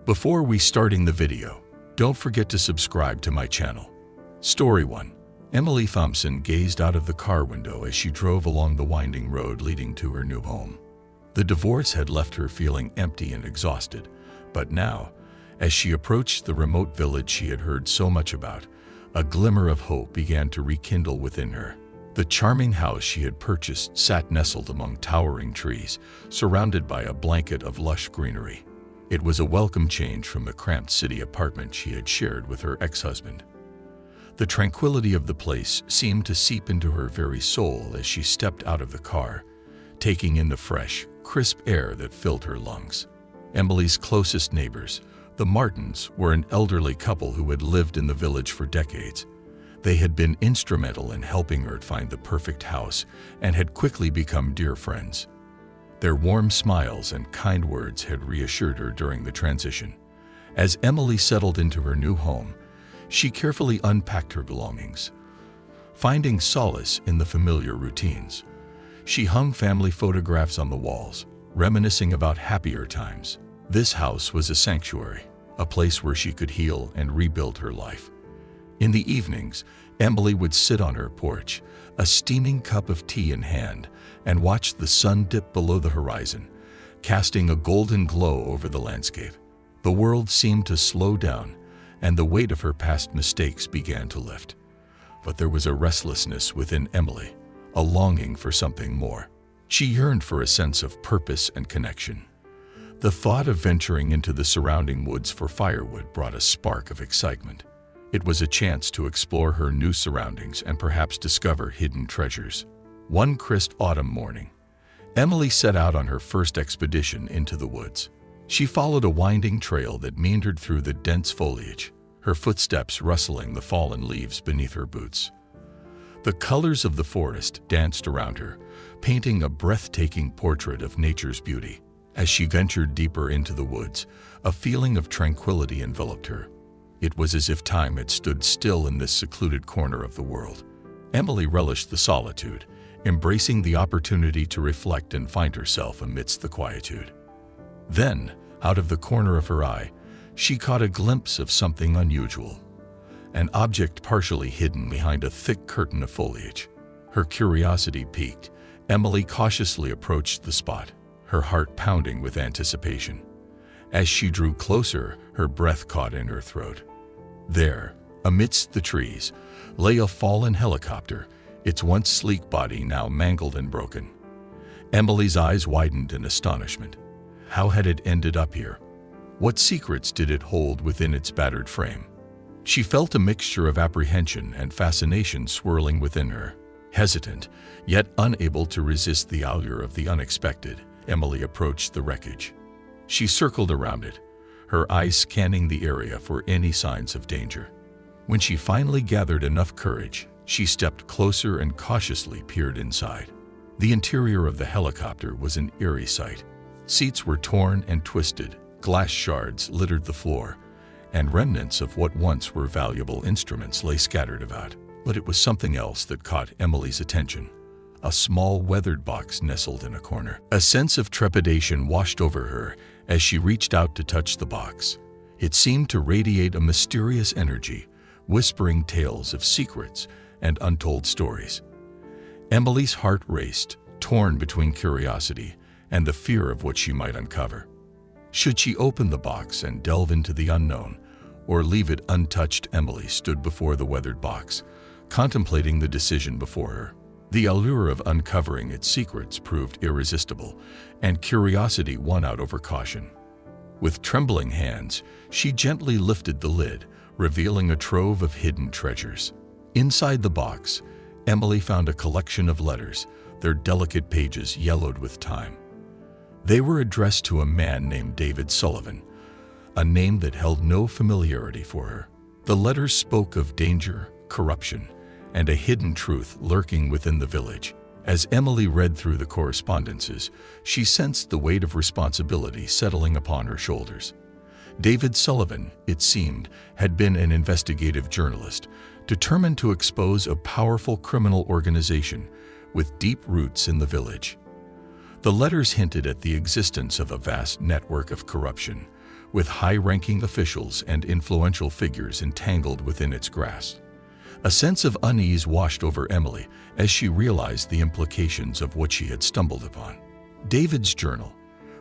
Before we starting the video, don't forget to subscribe to my channel. Story 1. Emily Thompson gazed out of the car window as she drove along the winding road leading to her new home. The divorce had left her feeling empty and exhausted, but now, as she approached the remote village she had heard so much about, a glimmer of hope began to rekindle within her. The charming house she had purchased sat nestled among towering trees, surrounded by a blanket of lush greenery. It was a welcome change from the cramped city apartment she had shared with her ex-husband. The tranquility of the place seemed to seep into her very soul as she stepped out of the car, taking in the fresh, crisp air that filled her lungs. Emily's closest neighbors, the Martins, were an elderly couple who had lived in the village for decades. They had been instrumental in helping her find the perfect house and had quickly become dear friends. Their warm smiles and kind words had reassured her during the transition. As Emily settled into her new home, she carefully unpacked her belongings. Finding solace in the familiar routines, she hung family photographs on the walls, reminiscing about happier times. This house was a sanctuary, a place where she could heal and rebuild her life. In the evenings, Emily would sit on her porch, a steaming cup of tea in hand, and watch the sun dip below the horizon, casting a golden glow over the landscape. The world seemed to slow down, and the weight of her past mistakes began to lift. But there was a restlessness within Emily, a longing for something more. She yearned for a sense of purpose and connection. The thought of venturing into the surrounding woods for firewood brought a spark of excitement. It was a chance to explore her new surroundings and perhaps discover hidden treasures. One crisp autumn morning, Emily set out on her first expedition into the woods. She followed a winding trail that meandered through the dense foliage, her footsteps rustling the fallen leaves beneath her boots. The colors of the forest danced around her, painting a breathtaking portrait of nature's beauty. As she ventured deeper into the woods, a feeling of tranquility enveloped her. It was as if time had stood still in this secluded corner of the world. Emily relished the solitude, embracing the opportunity to reflect and find herself amidst the quietude. Then, out of the corner of her eye, she caught a glimpse of something unusual, an object partially hidden behind a thick curtain of foliage. Her curiosity piqued. Emily cautiously approached the spot, her heart pounding with anticipation. As she drew closer, her breath caught in her throat. There, amidst the trees, lay a fallen helicopter, its once sleek body now mangled and broken. Emily's eyes widened in astonishment. How had it ended up here? What secrets did it hold within its battered frame? She felt a mixture of apprehension and fascination swirling within her. Hesitant, yet unable to resist the allure of the unexpected, Emily approached the wreckage. She circled around it, her eyes scanning the area for any signs of danger. When she finally gathered enough courage, she stepped closer and cautiously peered inside. The interior of the helicopter was an eerie sight. Seats were torn and twisted, glass shards littered the floor, and remnants of what once were valuable instruments lay scattered about. But it was something else that caught Emily's attention. A small weathered box nestled in a corner. A sense of trepidation washed over her as she reached out to touch the box. It seemed to radiate a mysterious energy, whispering tales of secrets and untold stories. Emily's heart raced, torn between curiosity and the fear of what she might uncover. Should she open the box and delve into the unknown, or leave it untouched? Emily stood before the weathered box, contemplating the decision before her. The allure of uncovering its secrets proved irresistible, and curiosity won out over caution. With trembling hands, she gently lifted the lid, revealing a trove of hidden treasures. Inside the box, Emily found a collection of letters, their delicate pages yellowed with time. They were addressed to a man named David Sullivan, a name that held no familiarity for her. The letters spoke of danger, corruption, and a hidden truth lurking within the village. As Emily read through the correspondences, she sensed the weight of responsibility settling upon her shoulders. David Sullivan, it seemed, had been an investigative journalist, determined to expose a powerful criminal organization with deep roots in the village. The letters hinted at the existence of a vast network of corruption, with high-ranking officials and influential figures entangled within its grasp. A sense of unease washed over Emily as she realized the implications of what she had stumbled upon. David's journal,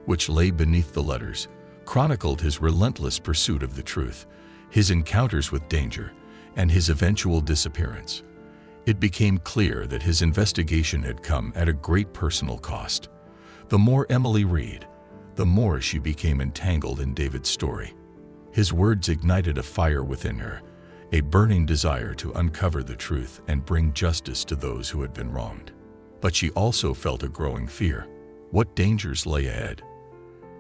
which lay beneath the letters, chronicled his relentless pursuit of the truth, his encounters with danger, and his eventual disappearance. It became clear that his investigation had come at a great personal cost. The more Emily read, the more she became entangled in David's story. His words ignited a fire within her, a burning desire to uncover the truth and bring justice to those who had been wronged. But she also felt a growing fear. What dangers lay ahead?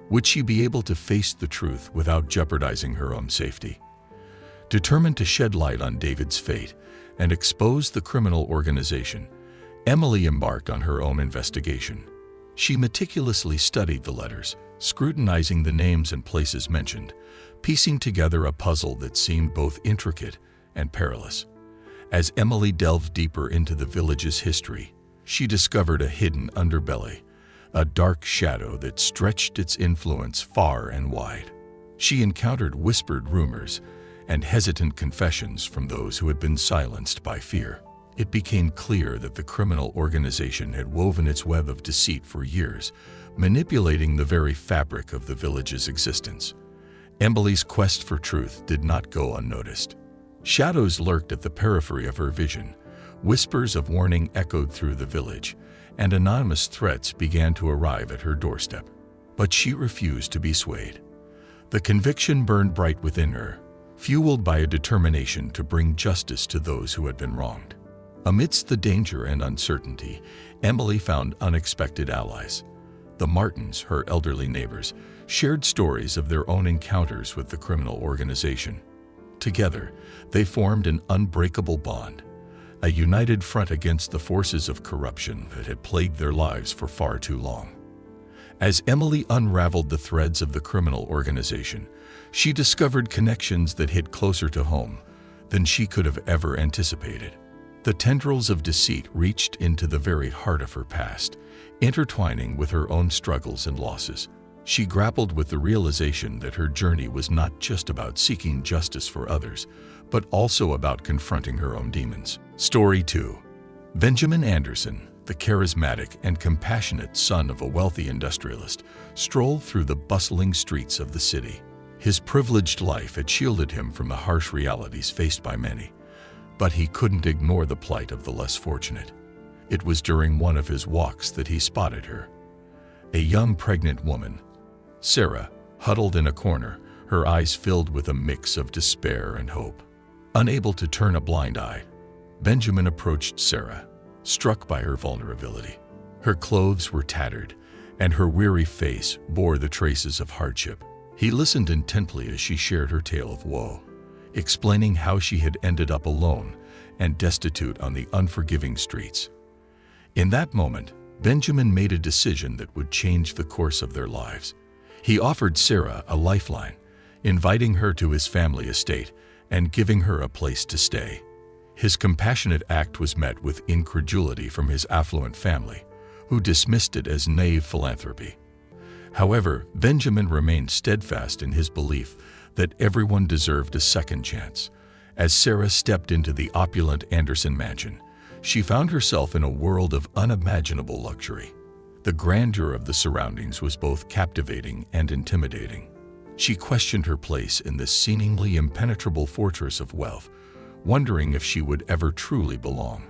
Would she be able to face the truth without jeopardizing her own safety? Determined to shed light on David's fate and expose the criminal organization, Emily embarked on her own investigation. She meticulously studied the letters, scrutinizing the names and places mentioned, piecing together a puzzle that seemed both intricate and perilous. As Emily delved deeper into the village's history, she discovered a hidden underbelly, a dark shadow that stretched its influence far and wide. She encountered whispered rumors and hesitant confessions from those who had been silenced by fear. It became clear that the criminal organization had woven its web of deceit for years, manipulating the very fabric of the village's existence. Emily's quest for truth did not go unnoticed. Shadows lurked at the periphery of her vision, whispers of warning echoed through the village, and anonymous threats began to arrive at her doorstep. But she refused to be swayed. The conviction burned bright within her, fueled by a determination to bring justice to those who had been wronged. Amidst the danger and uncertainty, Emily found unexpected allies. The Martins, her elderly neighbors, shared stories of their own encounters with the criminal organization. Together, they formed an unbreakable bond, a united front against the forces of corruption that had plagued their lives for far too long. As Emily unraveled the threads of the criminal organization, she discovered connections that hit closer to home than she could have ever anticipated. The tendrils of deceit reached into the very heart of her past, intertwining with her own struggles and losses. She grappled with the realization that her journey was not just about seeking justice for others, but also about confronting her own demons. Story 2. Benjamin Anderson, the charismatic and compassionate son of a wealthy industrialist, strolled through the bustling streets of the city. His privileged life had shielded him from the harsh realities faced by many, but he couldn't ignore the plight of the less fortunate. It was during one of his walks that he spotted her. A young pregnant woman, Sarah, huddled in a corner, her eyes filled with a mix of despair and hope. Unable to turn a blind eye, Benjamin approached Sarah, struck by her vulnerability. Her clothes were tattered, and her weary face bore the traces of hardship. He listened intently as she shared her tale of woe, explaining how she had ended up alone and destitute on the unforgiving streets. In that moment, Benjamin made a decision that would change the course of their lives. He offered Sarah a lifeline, inviting her to his family estate and giving her a place to stay. His compassionate act was met with incredulity from his affluent family, who dismissed it as naive philanthropy. However, Benjamin remained steadfast in his belief that everyone deserved a second chance. As Sarah stepped into the opulent Anderson mansion, she found herself in a world of unimaginable luxury. The grandeur of the surroundings was both captivating and intimidating. She questioned her place in this seemingly impenetrable fortress of wealth, wondering if she would ever truly belong.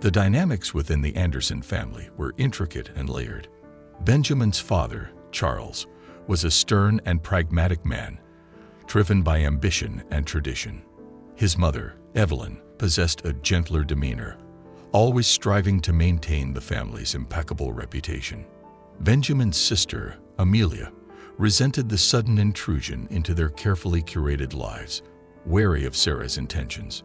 The dynamics within the Anderson family were intricate and layered. Benjamin's father, Charles, was a stern and pragmatic man, driven by ambition and tradition. His mother, Evelyn, possessed a gentler demeanor, always striving to maintain the family's impeccable reputation. Benjamin's sister, Amelia, resented the sudden intrusion into their carefully curated lives, wary of Sarah's intentions.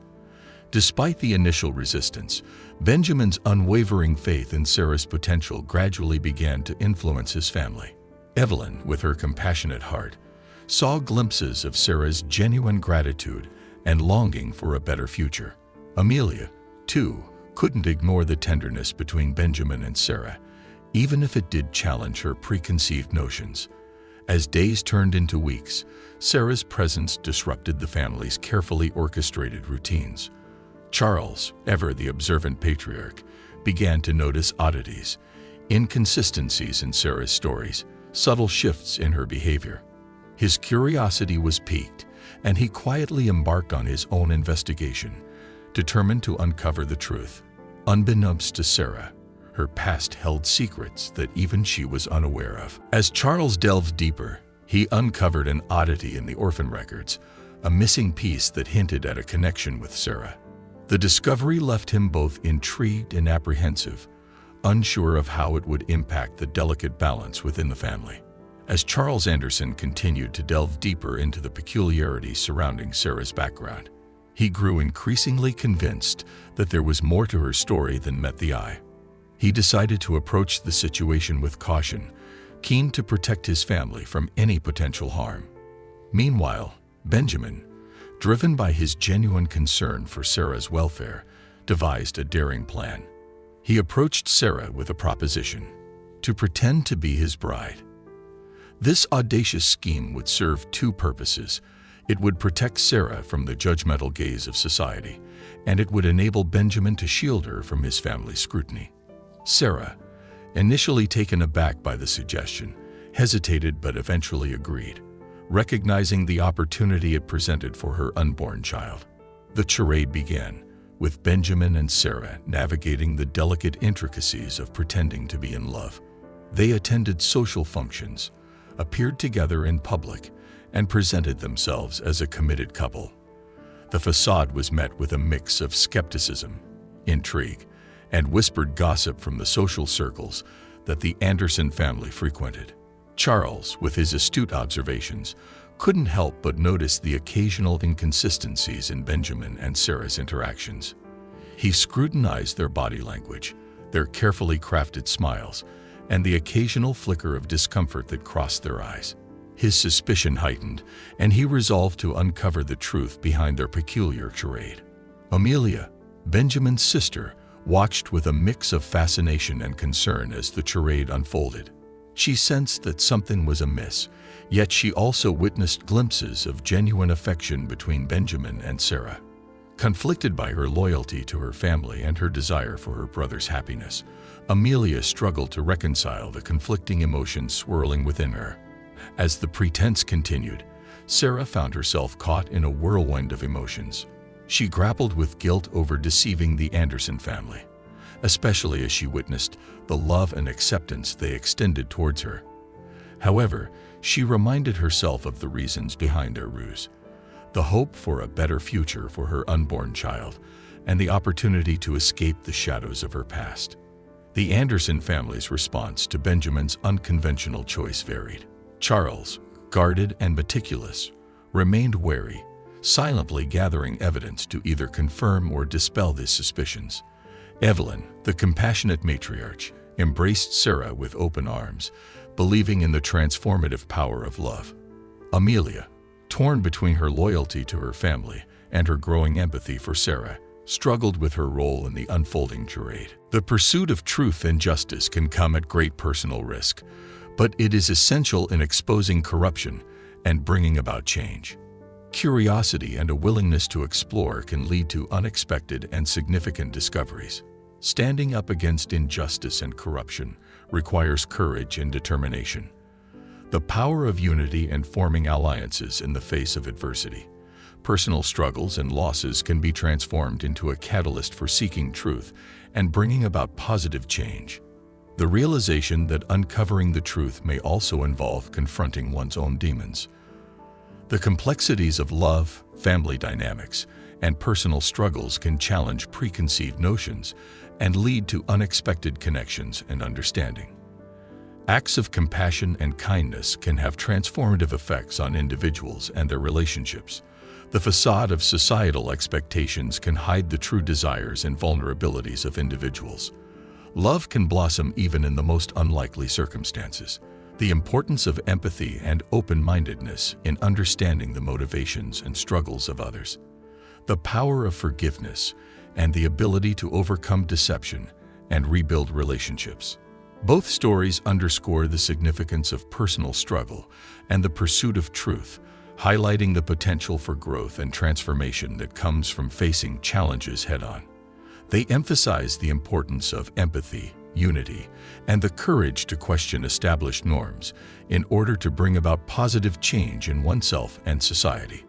Despite the initial resistance, Benjamin's unwavering faith in Sarah's potential gradually began to influence his family. Evelyn, with her compassionate heart, saw glimpses of Sarah's genuine gratitude and longing for a better future. Amelia, too, couldn't ignore the tenderness between Benjamin and Sarah, even if it did challenge her preconceived notions. As days turned into weeks, Sarah's presence disrupted the family's carefully orchestrated routines. Charles, ever the observant patriarch, began to notice oddities, inconsistencies in Sarah's stories, subtle shifts in her behavior. His curiosity was piqued, and he quietly embarked on his own investigation, determined to uncover the truth. Unbeknownst to Sarah, her past held secrets that even she was unaware of. As Charles delved deeper, he uncovered an oddity in the orphan records, a missing piece that hinted at a connection with Sarah. The discovery left him both intrigued and apprehensive, unsure of how it would impact the delicate balance within the family. As Charles Anderson continued to delve deeper into the peculiarities surrounding Sarah's background, he grew increasingly convinced that there was more to her story than met the eye. He decided to approach the situation with caution, keen to protect his family from any potential harm. Meanwhile, Benjamin, driven by his genuine concern for Sarah's welfare, devised a daring plan. He approached Sarah with a proposition: to pretend to be his bride. This audacious scheme would serve two purposes. It would protect Sarah from the judgmental gaze of society, and it would enable Benjamin to shield her from his family's scrutiny. Sarah, initially taken aback by the suggestion, hesitated but eventually agreed, recognizing the opportunity it presented for her unborn child. The charade began, with Benjamin and Sarah navigating the delicate intricacies of pretending to be in love. They attended social functions, appeared together in public, and presented themselves as a committed couple. The facade was met with a mix of skepticism, intrigue, and whispered gossip from the social circles that the Anderson family frequented. Charles, with his astute observations, couldn't help but notice the occasional inconsistencies in Benjamin and Sarah's interactions. He scrutinized their body language, their carefully crafted smiles, and the occasional flicker of discomfort that crossed their eyes. His suspicion heightened, and he resolved to uncover the truth behind their peculiar charade. Amelia, Benjamin's sister, watched with a mix of fascination and concern as the charade unfolded. She sensed that something was amiss, yet she also witnessed glimpses of genuine affection between Benjamin and Sarah. Conflicted by her loyalty to her family and her desire for her brother's happiness, Amelia struggled to reconcile the conflicting emotions swirling within her. As the pretense continued, Sarah found herself caught in a whirlwind of emotions. She grappled with guilt over deceiving the Anderson family, especially as she witnessed the love and acceptance they extended towards her. However, she reminded herself of the reasons behind their ruse: the hope for a better future for her unborn child, and the opportunity to escape the shadows of her past. The Anderson family's response to Benjamin's unconventional choice varied. Charles, guarded and meticulous, remained wary, silently gathering evidence to either confirm or dispel his suspicions. Evelyn, the compassionate matriarch, embraced Sarah with open arms, believing in the transformative power of love. Amelia, torn between her loyalty to her family and her growing empathy for Sarah, struggled with her role in the unfolding charade. The pursuit of truth and justice can come at great personal risk, but it is essential in exposing corruption and bringing about change. Curiosity and a willingness to explore can lead to unexpected and significant discoveries. Standing up against injustice and corruption requires courage and determination. The power of unity and forming alliances in the face of adversity. Personal struggles and losses can be transformed into a catalyst for seeking truth and bringing about positive change. The realization that uncovering the truth may also involve confronting one's own demons. The complexities of love, family dynamics, and personal struggles can challenge preconceived notions and lead to unexpected connections and understanding. Acts of compassion and kindness can have transformative effects on individuals and their relationships. The facade of societal expectations can hide the true desires and vulnerabilities of individuals. Love can blossom even in the most unlikely circumstances. The importance of empathy and open-mindedness in understanding the motivations and struggles of others. The power of forgiveness and the ability to overcome deception and rebuild relationships. Both stories underscore the significance of personal struggle and the pursuit of truth, highlighting the potential for growth and transformation that comes from facing challenges head-on. They emphasize the importance of empathy, unity, and the courage to question established norms in order to bring about positive change in oneself and society.